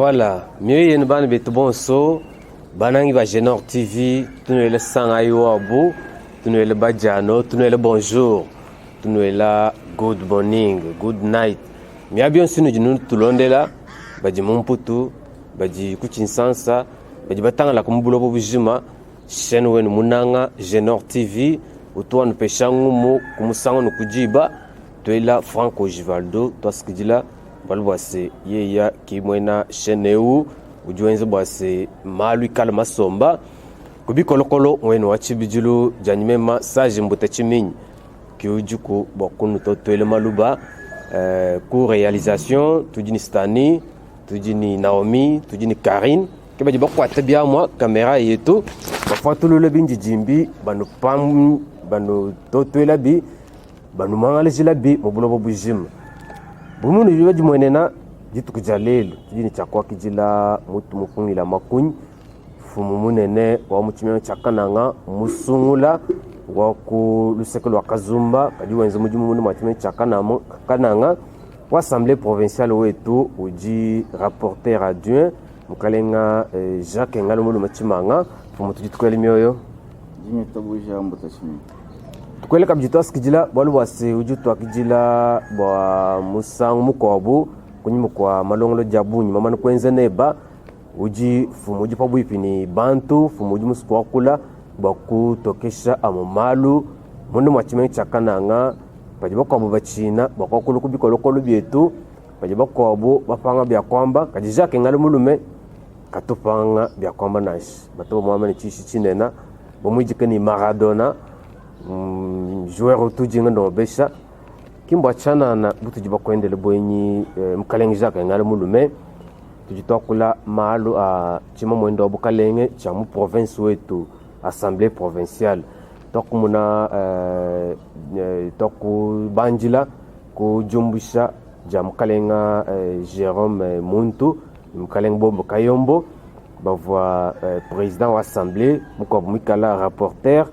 Voilà, mieux yen ban betu bon so banangi ba Genor TV tunuele sanga yoabu tunuele bajano tunuele bonjour tunuela good morning good night miya bien sinu jinu tulondela baji mumputu baji kuchinsansa baji batanga la kumbulo bujima chaîne wenu munanga Genor TV utwa nupeshangu mu kumusango nukujiba tuela Franco Givaldo twaskijila balwase yeya kimwena sheneu ujuenze bwase malu kala masomba kubikolokolo wenu wachibijulu janimema saje mbuta chiminyi kiujuku bokunu totwele maluba ku réalisation tujini Stani tujini Naomi tujini Karine kebaji bakwata bya mwa kamera yetu bafatulule binji jimbi banu pam banu totwela bi banu mangale bi mubulo bujima bumunu bibaji mwenena jitu kujalelu tujini chakwa kijila mutu mukungila makunyi fumu munene wa muchimyo chakananga musungula wa ku lusekelo wa Kazumba kajiwa enzo mujimu munu machimyo chakananga wa assemblée provinciale wetu uji rapporteur adjoint mukalenga Jacques Ngalo mulu machimanga fumu tujitukele myoyo jimi tabuja mbutashimi tukwele kabjito askijila bwalu wase ujutu akijila bwa musangu mukobu kunyimu kwa malongolo jabunyi mamanu kwenze neba uji fumu uji pabu ipini bantu fumu uji musuku wakula baku tokesha amomalu mundu mwachime chakananga pajiba kwa bachina bakwa kulu kubikolokolo bietu pajiba kwa bapanga bya kwamba kajijake ngalo mulume katupanga bya kwamba nashi batobo mwamani chishi chinena bomwijike ni Maradona joueur utujinga no besha kimbo achana na butu jiba kwendele boyenyi mkalenge Jacques ngalo mulume tujitokula malu a chima mwendo obukalenge cha mu province wetu assemblée provinciale tokumuna toku banjila kujumbisha ja mkalenga Jérôme Muntu mkalenga Bobo Kayombo bavwa président wa assemblée muko mukala rapporteur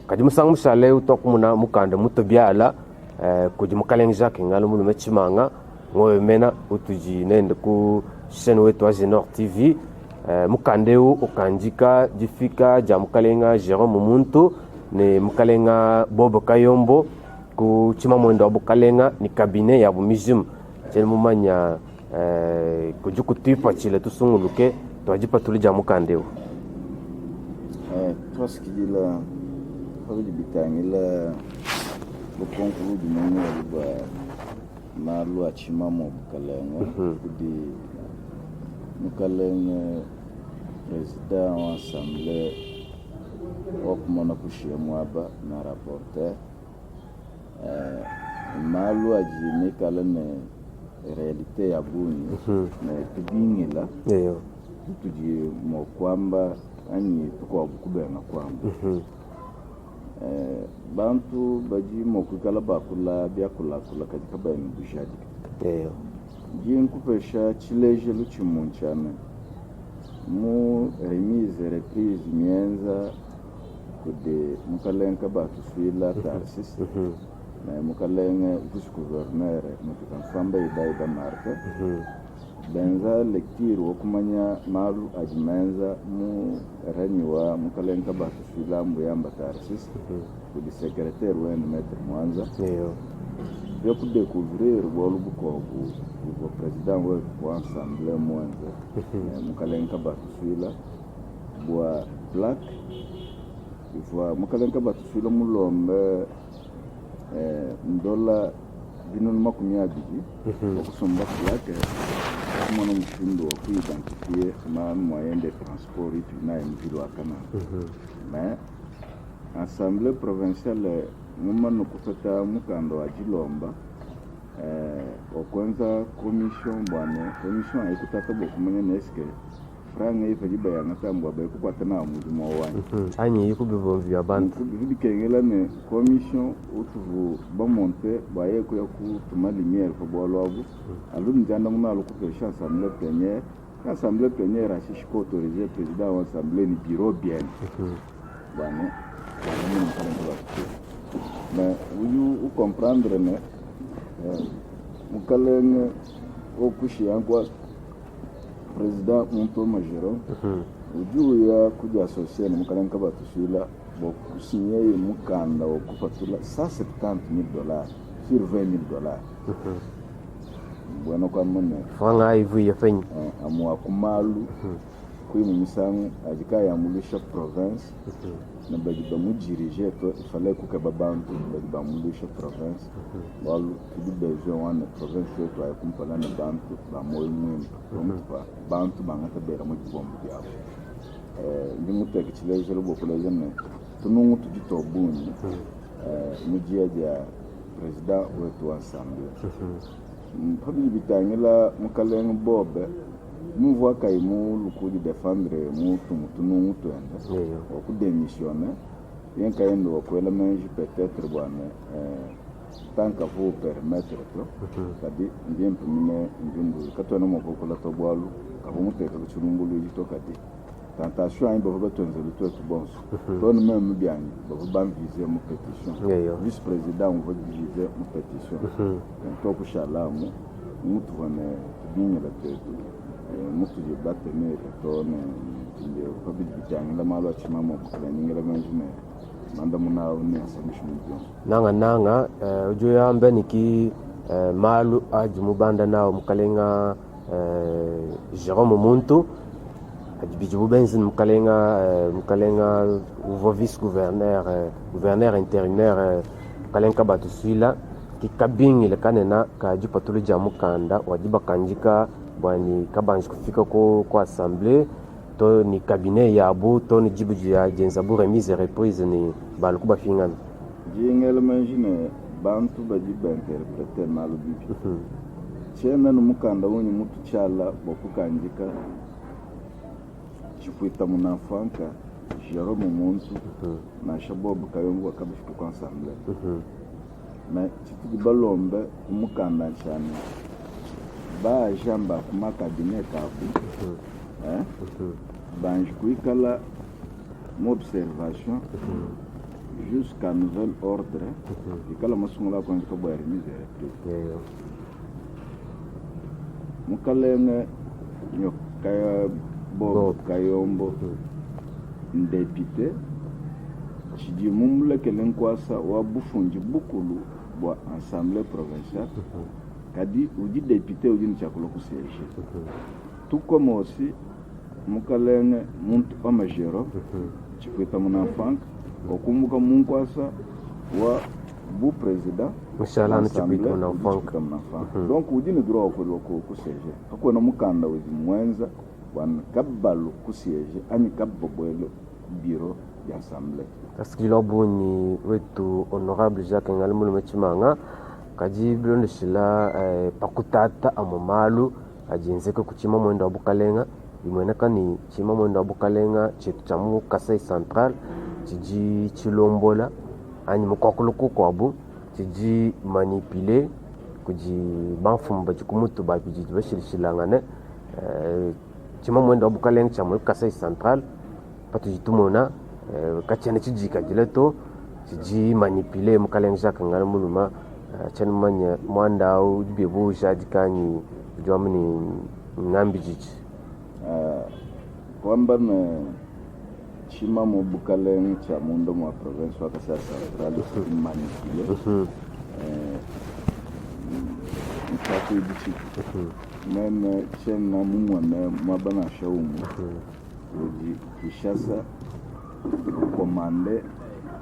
kajimusanga mushale utokumuna mukande mutobyala kujimukalenga Jacques ngalo mulume chimanga ngoyo mena utuji nende ku chaîne wetu wa Genor TV mukandeu ukanjika jifika ja mukalenga Jérôme Muntu ne mukalenga Bobo Kayombo ku chima mwendo wa bukalenga ni cabinet ya bumijim chene mumanya kujuku tipa chile tusunguluke twajipa tulija mukandeu twaskijila haruji bitangila bukonkulu dumani wa malu achima mo bukalenga kudi mukalenga président wa assemblée okumona kushia mwaba na rapporteur malu ajime kala ne réalité ya buni na tubingila tuji mo kwamba ani tuko bukubenga kwamba bantu baji mo kukala bakula byakula katika bayini bushadi jin kupesha chileje luchimunchana mu remise reprise mienza kude mukalenga batu swila Tarsis na mukalenga vice gouverneur mutukan famba idaida marka benza lecture okumanya malu ajmenza mu reniwa mukalenga batu swila mbuyamba Tarsis kude secrétaire wen maître Mwanza yo pour découvrir bolu bukobu le président wa assemblée Mwanza mukalenga batu swila bwa plaque ifwa mukalenga batu swila mulombe ndola binul makumya biji okusomba plaque mwana mshindo wa kuidentifie ma moyen de transport na mjilo akana mais assemblée provinciale mumano kufata mukando wa Jilomba okwenza commission haikutaka bokumanya neske franga ifajiba ya natambwa ba kukwatana muzimo wani anyi yikubivomvi abantu bikengela ne commission utuvu bamonte baye ko yakutuma lumière ko bolwabu alum janda munalo kupesha assemblée plénière ashishiko autoriser président wa assemblée ni bureau bien bane mais vous comprendre ne mukalenga okushi yankwa president muntu majoro ujuu ya kuja associé na mukalenga batusila bokusinye mukanda okufatula $170,000 sur $20,000 bueno kwa mone fanga ivu ya fenyi amwa kumalu kuimu misangu ajika ya mulisha province na bagiba mujirije to ifale kuka babantu bagiba mulisha province walu kidi bezo wana province yetu ay kumpala na bantu ba moyo mwimba ompa bantu bangata bera mu kibombo byabo ndi muteke chileje lo bokulaje ne tunungu tujito buni mujia ya president wetu ensemble mpabi bitangila mukalenga bobe muva kai mu lukudi defendre mu tunungu twende oku démissionner bien kayendo okwela menji peut-être bwana tanka vous permettre to kadi ndiem pumine ndungu katona mo kokola to bwalu kabumuteka kuchurungulu yito kadi tentation ay baba tonzelo to bonso ton même bien baba ban viser mu pétition vice président on va viser mu pétition to ku shalamu mutu wane binya la tetu mutu je batene to ne ndio babi bitanga la malo chimamo kala nyingela manjine manda munao ne asamisho nanga ujo yambe niki malu ajimu banda nao mukalenga Jérôme Muntu ajibijibu benzin mukalenga uvo vice gouverneur intérimaire mukalenga batusila kikabingi le kanena ka jipatulu jamu kanda wajiba kanjika bwani kabanji kufika kwa assemblée to ni cabinet yabu to ni jibuji ya jenzabu remise reprise ni baluku bafingana jingel manjine bantu bajiba interpréter malu bibi chena no mukanda woni mutu chala bokukanjika chifuita munafanka Jérôme Muntu na shabobu kayongo kabishika kwa assemblée na chituki balombe umukanda cyane ba jamba kuma cabinet kabu banj kuikala mo observation jusqu'à nouvel ordre ikala masungula kwa nko bwa remise mukalenge nyokaya bo kayombo député chidi mumule kelen kwasa wa bufunji bukulu bwa assemblée provinciale kadi uji député uji nchakolo ku siège tout comme aussi mukalenge muntu amajero chikwita munafank okumbuka munkwasa wa bu président mushala na chikwita munafank donc uji ni droit ku siège akona mukanda uji mwenza wan kabbalu ku siège ani kabbobwelo bureau d'assemblée askilo buni wetu honorable Jacques Ngalumulu Mechimanga kajiblo ndishila pakutata amomalu ajinzeke kuchima mwendo wa bukalenga imweneka ni chima mwendo wa bukalenga chetu chamu Kasai Central chiji chilombola ani mukokuluku kwabu chiji manipule kuji banfumba chikumutu babiji bashilishilangane chima mwendo wa bukalenga chamu Kasai Central patu jitumona kachene chijika jileto chiji manipule mukalenga Jacques Ngalumulu chani manya mwanda au jibebu shadikani jwamni ngambi jichi kwamba na chima mo bukaleng cha mundo mwa province wa Kasai Central manipule mtatu bichi meme chena mumwa na mabana shaumu uji kishasa komande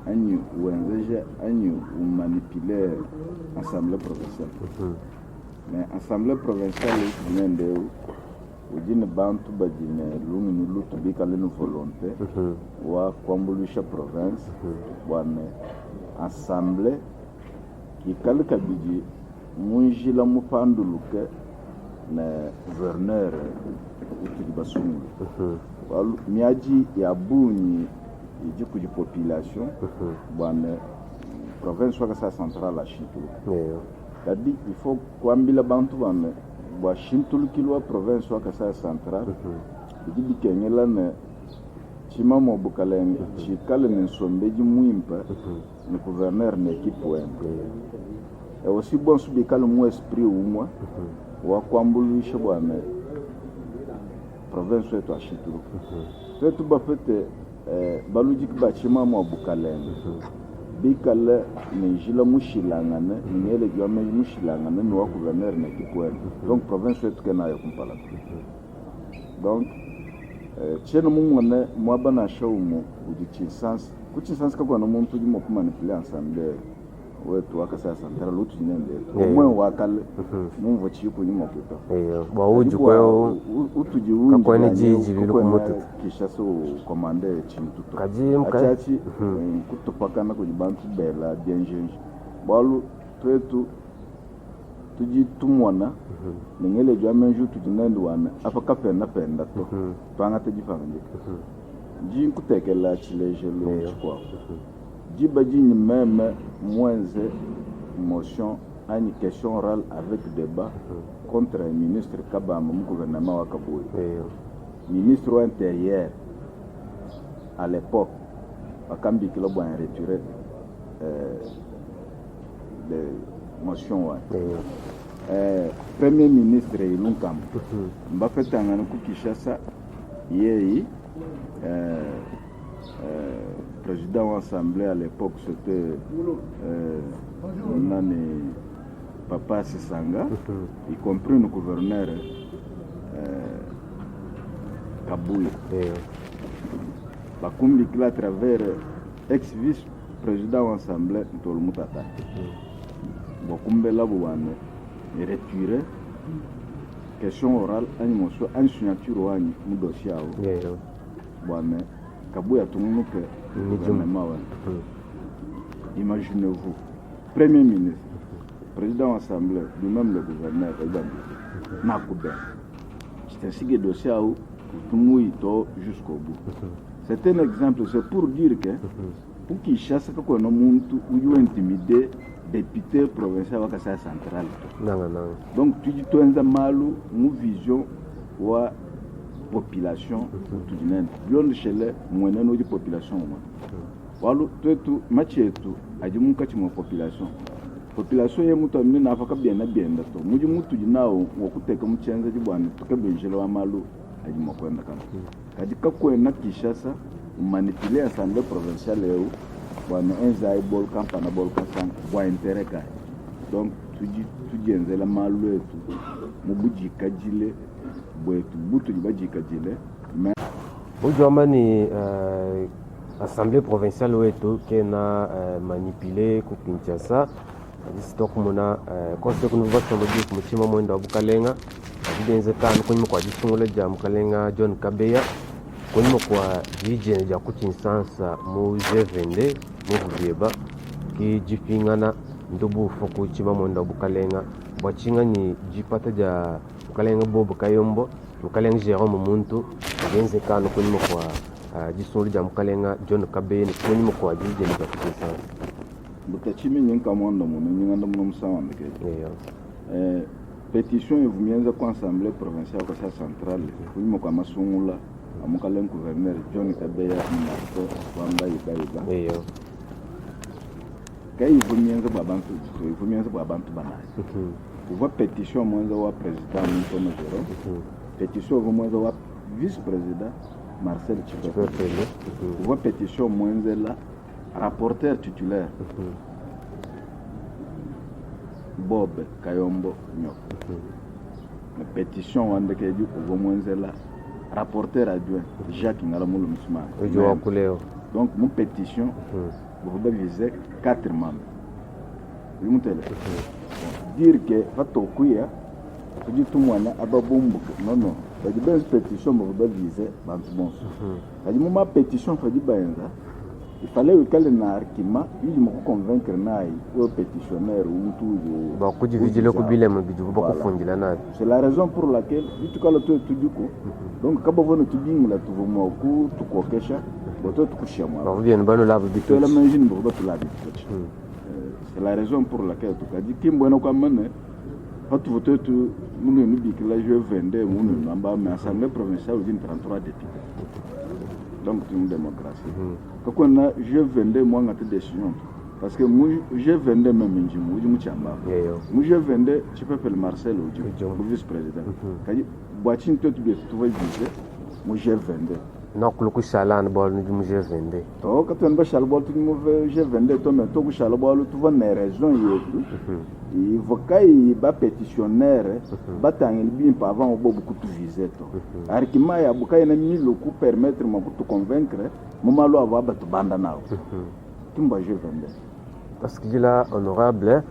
anyu wenzeja anyu manipule assemblée provinciale mais assemblée provinciale nende ujine bantu bajine lungu lutu bikale no volonté wa kwambulisha province bwana assemblée kikale kabiji munjila mupanduluke na gouverneur ukibasungu walu miaji ya buni ijiku di population bwana province wa Kasai Central la Shintulu kadi il faut kwambila bantu bwana bwa Shintulu kilwa province wa Kasai Central ijibi kenyela na chima mo bukalenge chikale nsombeji muimpa ni gouverneur na equipe wende e aussi bon subikale mu esprit umwa wa kwambulisha bwana province yetu ashituru twetu bafete baluji bachima mwa bukalenge bikale nejila mushilangane ningele jwame mushilangane ni wa gouverneur na kikweli donc province yetu kenayo kumpala donc cheno mumone mwabana shaumu udichisansi kuchisansi kakwa na muntu jimo kumanipule ensemble wetu wakasa santara lutu nyende mwe wakale mumvo chiku nyimo kito ba uju kweo utuji unji kakwa ni jiji bilu kumutu kisha so komande chintuto kaji mka achachi kutopakana kujibantu bela bienjenje balu twetu tuji tumwana ningele jwa menju tujinendu wana afaka penda to panga tejifanga ji kutekela chileje lo chikwa jiba ji ni meme mwenze motion une question orale avec débat contre un ministre Kabamba mu gouvernement wa Kaboyi ministre intérieur à l'époque akambi kilo bwa retiré de motion wa premier ministre Ilunkam mbafetanga ku Kinshasa yeyi président de l'Assemblée à l'époque, c'était Papa Sisanga, y compris le gouverneur Kabouya. Bakumbi à travers ex-vice-président de l'Assemblée, Ntolmutata. Bakumbe là, vous avez retiré question orale, une signature ou un dossier. Kabouya Tumunuke, gouvernement. Imaginez-vous, Premier ministre, président de l'Assemblée, lui-même le gouverneur, Nakoube. C'est ainsi que le dossier a jusqu'au bout. C'est un exemple, c'est pour dire que pour qu'il chasse qu'on a ou intimider député provincial à la centrale. Donc tu dis tu as une vision ou population tout du monde. L'on chez les moyens de population. Walu tout match et tout. Adimu kachimo population. Population ye mutu amini na afaka bien to. Muji mutu jinao wakuteka mchenza jibwani tukabinjela wa malu adimu kwenda kama. Kadika kwenda Kinshasa manipule assemblée provinciale eu bwana enza bol campagne bol kasang bwa intérêt ka. Donc tuji enzela malu etu mubuji kajile Aujourd'hui, l'Assemblée provinciale qui a manipulé pour Kinshasa. Donc, on a conseil que nous avons dit que Bukalenga, John Kabeya, kwa jiji ya kuchinsansa mu G22 mu Buyeba ki jipingana ndubu foku chima mwenda Bukalenga bwachinga ni jipata ja Bukalenga Bobo Kayombo Bukalenga Jerome Muntu genze kanu kunimo kwa jisuri ja Bukalenga John Kabeya kunimo kwa jiji ya kuchinsansa butachimi nyinka mwanda mu nyinganda mu musawanda ke pétition evumienza kwa assemblée provinciale kwa centrale kunimo kwa masungula amukalenga gouverneur John Kabeya Minato wamba iba kai ivumienza bwa bantu banaye kuva pétition mwenza wa président Mtono Jero pétition mwenza wa vice président Marcel Chipepele kuva pétition mwenza la rapporteur titulaire Bob Kayombo Nyoko pétition wande ke ju kuva mwenza la rapporteur adjoint Jacques Ngalamulu Musman. Donc mon pétition vous viser 4 membres. Vous dire que Fatokuya, tu dis tout le monde non, la pétition vous viser bon. La pétition il fallait que le narkima, il me convaincre ou pétitionnaire ou tout. C'est la raison pour laquelle, tu cas le tout du coup. Donc, quand vous venez tout dire, tu vas me coup, tu crois que ça, tu couches à moi. C'est la raison pour laquelle tu as dit qu'il y a un moment, quand tu votes, nous dit que là, je vendais, mais l'Assemblée provinciale, il y a 33 députés. Donc, c'est une démocratie. Quand on a je vendais, moi, on a des décisions. Parce que moi, je vendais même moi, je vendais, tu peux faire Marcel ou le vice-président. boatin tout bien tu vas viser mo G22 non kuluku shalan bol ni mu G22 to ka tu ba shal bol tu mo G22 to mais to ku shal bol tu vas na raison yetu e vokai ba pétitionnaire ba tangel bien pa avant o bobu ku tu viser to arkima ya bukai na mi lo ku permettre mo ku tu convaincre mo malo ava ba tu banda nao kimba G22 parce que là honorable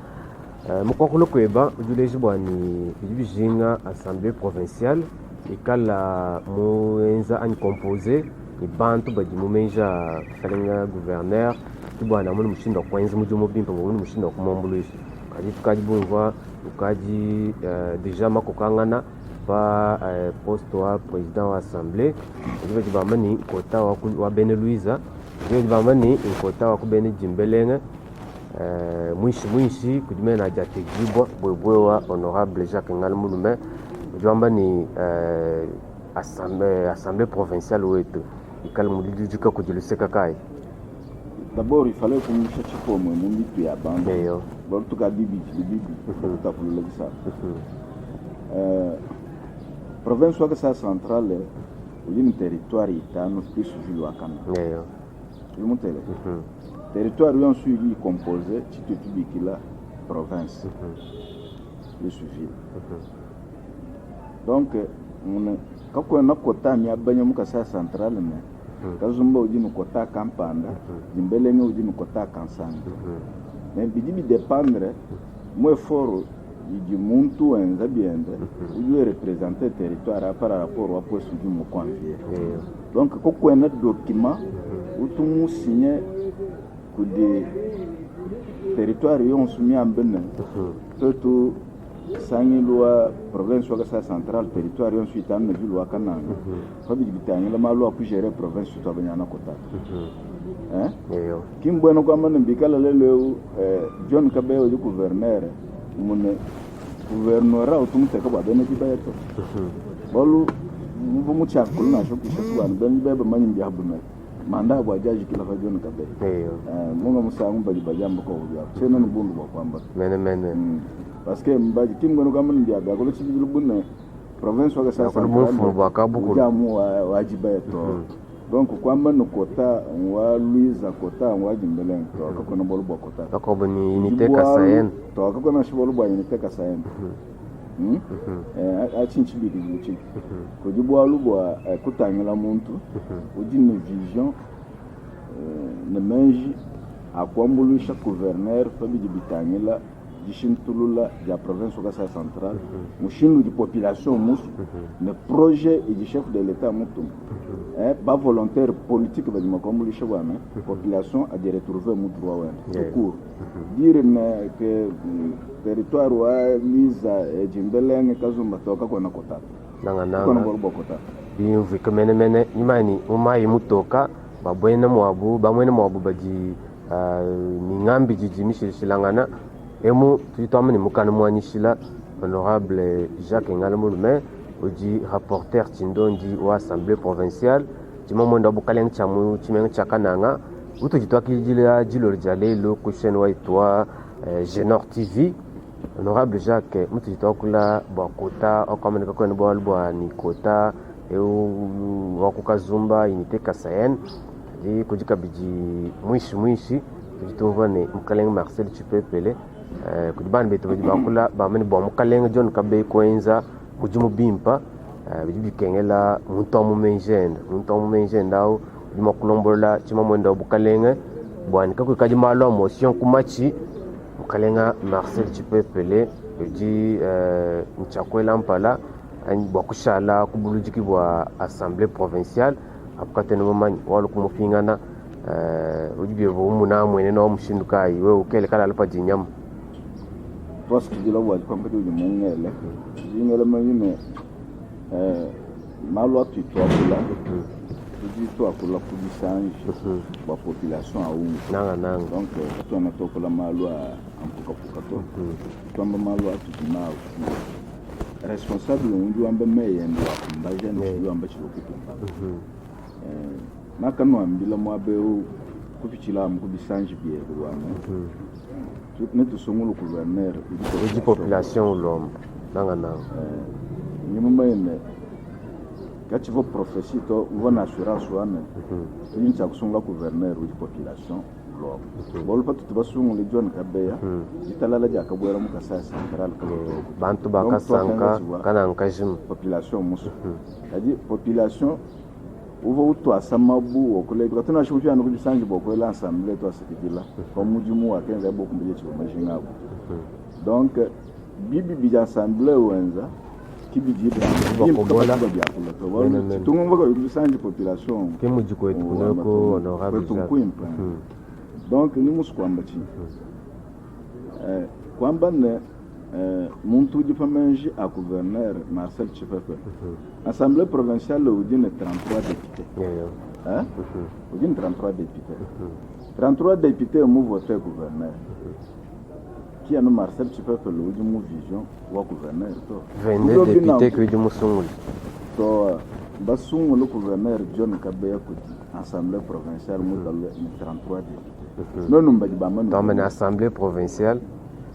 mukokolo kweba ujuleji bwani bijinga assemblée provinciale ikala muenza ani composé ni bantu baji mumenja falenga gouverneur tubwana mun mushinda kwenza mujumo bimpa mun mushinda kumombulushi kaji tukaji bunwa ukaji déjà makokangana pa poste wa président wa assemblée baji bamani kota wa Beneluiza baji bamani kota wa kubene Jimbelenga mwishi kujimena jate jibwa bwebwewa honorable Jacques Ngalmulume ujamba ni assemblée provinciale wetu ikalmulijika kujiluseka kai. D'abord il fallait qu'on cherche pour moi mon bitu ya bande Eyo bon tout cas bibi tout à pour le ça province wa sa centrale une territoire itano plus ville wa kana eyo il monte territoire où on suivi composé titre public la province le suivi donc on kako na kota mi abanya muka sa centrale mais kazumba ujinu kota kampanda Jimbelenge ujinu kota kansanga mais bidi dépendre moi fort du muntu enza biende uju représenter territoire par rapport au poste du mo convier donc kako na document utumu signer que des territoires ont soumis en Bénin, surtout Sangilua, province centrale, territoire ont suivi en ville ou Canaan. Fabi Bitani, la malo a pu gérer province sur Tabanyana Kota. Kim Bueno Gaman Bicala Leo, John Cabello, le gouverneur, mon gouverneur, autumn take about Benedict Bayato. Bolu, Mumucha, Kulna, Shokuan, Ben Beba Manin Yabuna. Manda wa jaji kila fajon kabe munga musangu bali bajambo ko ya tena nubundu kwa kwamba mene parce que mbaji kimgono kama ndiaga ko chibilu bunne province wa sasa ko mufu bakabuku jamu wajiba to donc kwamba no kota wa Luiza kota wa Jimbeleng to ko no bolu kota ko boni unité kasayen to ko na shibolu ba unité kasayen achinchibiri muchi kujibwa lubwa kutangila muntu ujine vision ne menji akwambulisha gouverneur fabi bitangila jishintulula ya province okasa centrale mushinu di population musu ne projet et du chef de l'état mutu ba volontaire politique ba makombulisha bwana population a de retrouver mutu wa wen court dire que territoire wa Liza Jimbelenge Kazumba toka kwa nakota nanga kwa ngorbo kota bivu kemene imani umayi mutoka babwena mwabu bamwene mwabu baji ni ngambi jiji mishilangana emu tuitamani mukana mwanishila honorable Jacques Ngalmulume oji rapporteur Tindondi wa assemblée provinciale timomondo bukaleng chamu chimeng chakananga utujitwa kijila jilo jalelo kushen wa itwa Genor TV honorable Jacques mutujitwa kula bakota okamene kwa nbo albo ni kota wakukazumba unité kasayen di kujika biji mwishi tujitovane mukaleng Marcel Chipepele kujiban beto bakula bamene bo mukaleng John Kabe koenza kujimu bimpa biji kengela muntomu menjenda au dimakulombola chimamwenda bukaleng bwani kako kaji malo motion kumachi mukalenga Marcel Chipepele biji nchakwela mpala ani bakushala kubulujiki bwa assemblée provinciale apukatene momanyi walo kumufingana ujibe bo muna mwene no mushinduka iwe ukele kala alpa jinyama parce que dilo wa kompete uji mungele jingele manyine malo tu kula uji to akula kudisange ba population a un nanga donc to na to kula malo ampuka to tomba malo atutinao responsable unju amba meyendo ambaje no amba chilokutu nakano ambila mwabeu kupichila mkubisanji bie rwana netu songolo gouverneur uji population l'homme nanga nyuma ene quand tu vas prophétie to une assurance wana une cha kusunga gouverneur ou population lo bol patu to basunga le John Kabeya italala ja kabwera mu kasa central ka bantu bakasanka kana nkajim population musu c'est-à-dire population uvo uto asamabu okolega tuna shufya no kubisangi boko l'ensemble to asekidila comme mujimu wa kenza boko mbiye chibo majinga donc bibi bija assemblée wenza kibiji bakobola tungo ngoko kubisangi population kemuji ko etukuneko honorable donc ni musu kwamba chi kwamba ne muntu ujifamenji a gouverneur Marcel Chifefe assemblée provinciale udine 33 députés udine 33 députés 33 députés mu voté gouverneur qui a no Marcel Chifefe le udimu vision wa gouverneur to 22 députés que udimu sungul to basungu le gouverneur John Kabeya ko assemblée provinciale mu dal 33 députés non numbaji ba manu dans assemblée provinciale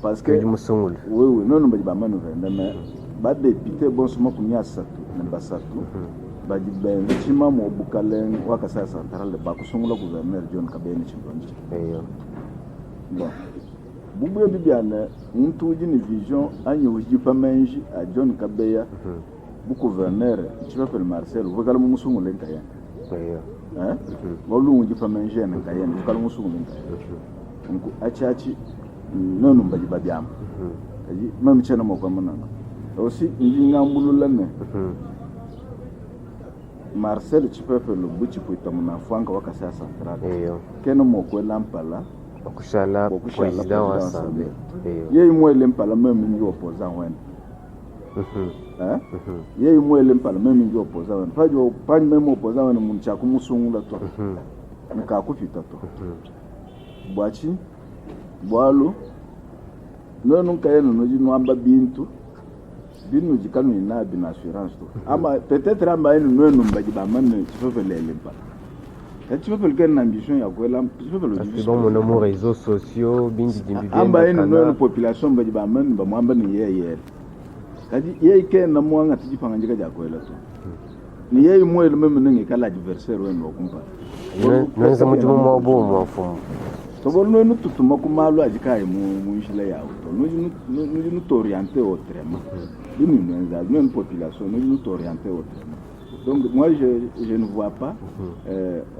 parce que oui non non ba manu venda mais ba député bon suma kumya satu na basatu ba diben chima mo bukalen wakasa central ba kusungula gouverneur John Kabeya ni chimbonji bon bubu bibiana muntu ujini vision anyo ujipa menji a John Kabeya bu gouverneur Chifefe Marcel vokala mu musungule nkaya bolu ujipa menji na nkaya vokala musungule nkaya nku achachi non mbaji babiam kaji mam chena mo kwa mona aussi inga mbululane Marcel Chifefe lo buchi kuita mona fanga wakasa central keno mo ko lampala okushala président wa assemblée yeye mwele mpala même ni opposant wen yeye mwele mpala même ni opposant wen pajo pani même opposant wen muncha kumusungula to nka kufita to bwachi bwalo nono kayeno noji nwamba bintu binu jikanu ina bin assurance to ama peut-être amba eno nono mbaji ba manne Chifefe lelempa Chifefe ken ambition ya kwela Chifefe lo jibu bon mon amour réseaux sociaux bindi dimbi amba eno nono population mbaji ba manne ba mwamba ni yeye kadi yeye ken na mwanga tijipanga njika ja kwela to ni yeye mwele meme nenge kala adversaire wenu okumpa nanza mujimu mwabu mwafumu to no tutuma kumalo ajikai mu nshile yawo to no t'orienter autrement dimi nza une population no t'orienter autrement donc moi je ne vois pas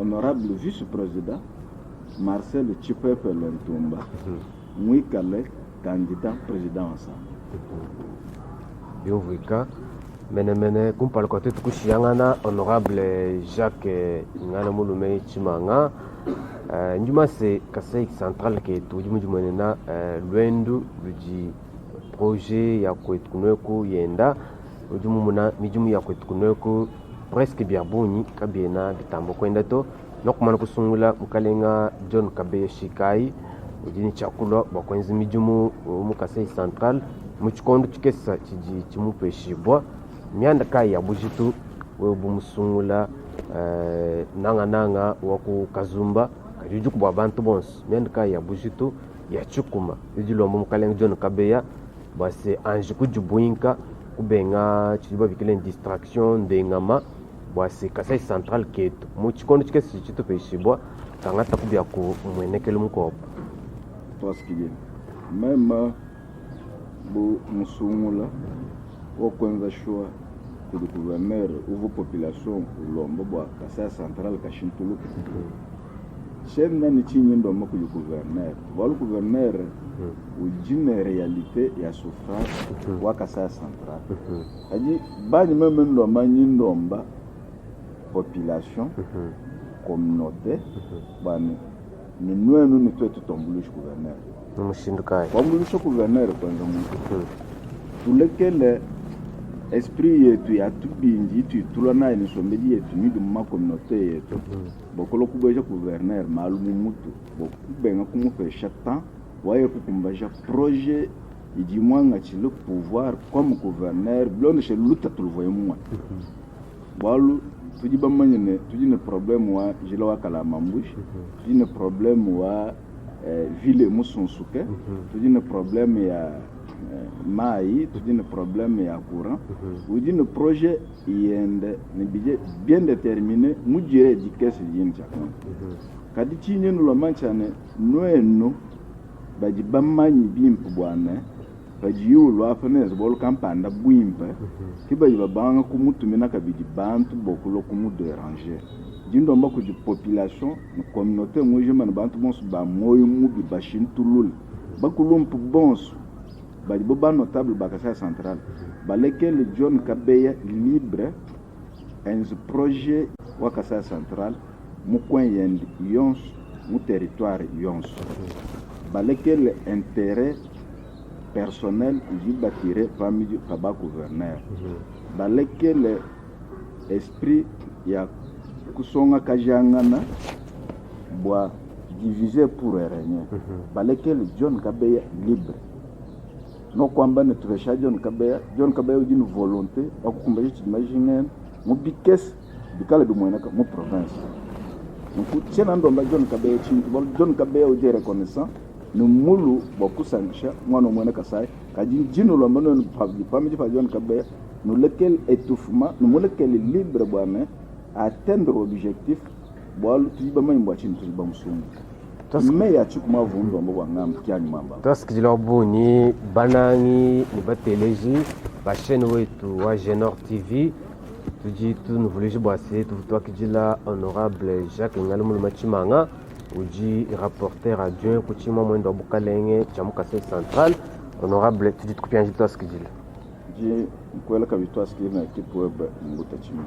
honorable vice-président Marcel Chifefe Lentumba mwikale candidat président ensemble biovika mene kumpala kote tukushiyangana honorable Jacques ngana mulume chimanga njuma se Kasai central ke tujumujumena lwendu luji projet ya kwetukunweku yenda ujumumuna mijumu ya kwetukunweku presque biarbuni kabiena bitambo kwenda to nokumana kusungula mukalenga John Kabeya shikai ujini chakulwa bakwenzi mijumu mu Kasai central muchikondo chikesa chiji chimupeshibwa mianda kai ya bujitu webu musungula nanga waku kazumba kajuju kubwa bantu bons mianda kai ya bujitu ya chukuma ijilombo mukalenga John Kabeya base ange kujubuinka kubenga chiba bikile distraction ndengama base Kasai central ketu muchikondo chikesa chitu peshibwa kangata kubya ku mwenekele mukopo toskige mema bu musungula okwenza shwa ku gouverneur uvo population ulombo bwa Kasai central kashintulu chemna ni chinyindo mo ku gouverneur wal gouverneur ujine réalité ya souffrance wa Kasai central aji bani meme ndo manyindo mba population communauté bani ni nwenu ni twetu tombulish gouverneur mushindukai tombulish gouverneur kwanza mu tulekele esprit yetu ya tubinji tulana ni sombeji yetu ni dum communauté yetu bokolo kubeja gouverneur malumu mutu bokubenga kumupesha temps waye kukumbaja projet idimwanga chile pouvoir comme gouverneur blonde chez luta tulvoye mwa balu tujiba manyene tujine problème wa jila wa kala mambush tujine problème wa ville musunsuke tujine problème ya mai tudine problème ya courant udine projet yende ne budget bien déterminé mujire dikese yin chakon kadi chini no manchane noeno baji bammanyi bimpu bwana baji yulo afane zbol kampanda bwimpa kibaji babanga kumutumina kabidi bantu bokulo kumu déranger dindo mbako di population na communauté moje man bantu bonso ba moyo mubi bashin tulul bakulumpu bonso baji boba notable bakasa central balekele John Kabeya libre en ce projet wakasa central mu coin yendi yons mu territoire yons balekele intérêt personnel y bâtirait famille kaba gouverneur balekele esprit ya kusonga kajangana bois divisé pour régner balekele John Kabeya libre no kwamba ne turesha John Kabeya une volonté akukumbaje t'imaginer mu bikes bikala du mwenaka mu province donc tena ndomba John Kabeya chintu John Kabeya uje reconnaissant no mulu bokusangisha mwana mwenaka sai kaji jino lo mano no famille fa John Kabeya no lequel étouffement no lequel libre bwana atteindre objectif bwalu tiba mambo chintu bamusungu mais ya chukuma vundo mbo ngam kyani mamba taskijila obuni banangi ni bateleji ba chaîne wetu wa Genor TV tuji tunuvuliji bwase tutwakijila honorable Jacques Ngalumulu Machimanga uji rapporteur adjoint kuchima mwendo bukalenge chamukase central honorable tuji tukupyanji taskijila ji kwela kabitwa skina kipo web ngutachima